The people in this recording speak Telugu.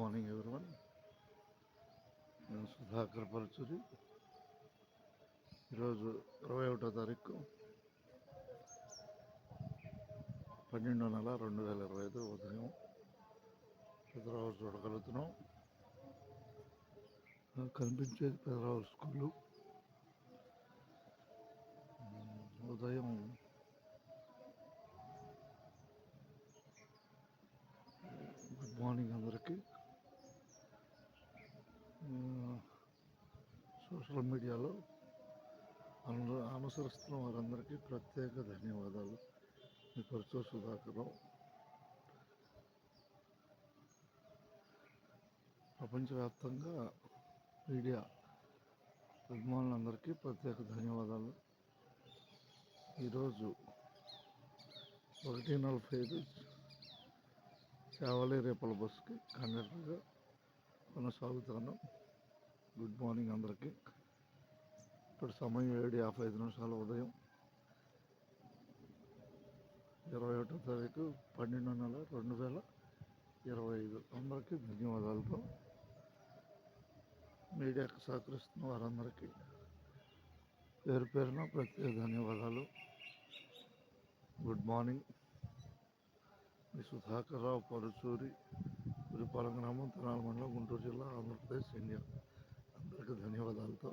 Morning everyone. నేను సుధాకర్ పరచూరి. ఈరోజు 21వ తారీఖు 12వ నెల 2025 ఉదయం పెదరావు చూడగలుగుతున్నాం. కనిపించేది పెదరావు స్కూలు. ఉదయం గుడ్ మార్నింగ్ అందరికీ. సోషల్ మీడియాలో అనుసరిస్తున్న వారందరికీ ప్రత్యేక ధన్యవాదాలు. మీ పరచూరి సుధాకర్. ప్రపంచవ్యాప్తంగా మీడియా అభిమానులందరికీ ప్రత్యేక ధన్యవాదాలు. ఈరోజు 1:45 చావలి రేపల బస్సుకి కండక్టర్గా కొనసాగుతాను. గుడ్ మార్నింగ్ అందరికీ. ఇప్పుడు సమయం 7:55 ఉదయం 21వ తారీఖు 12వ నెల 2025. అందరికీ ధన్యవాదాలతో మీడియాకు సహకరిస్తున్న వారందరికీ పేరు పేరున ప్రత్యేక ధన్యవాదాలు. Good morning. మీ సుధాకర్ రావు పరుచూరి, గురిపాలెం గ్రామం, తెనాలి మండలం, గుంటూరు జిల్లా, ఆంధ్రప్రదేశ్, ఇండియా. అందరికీ ధన్యవాదాలతో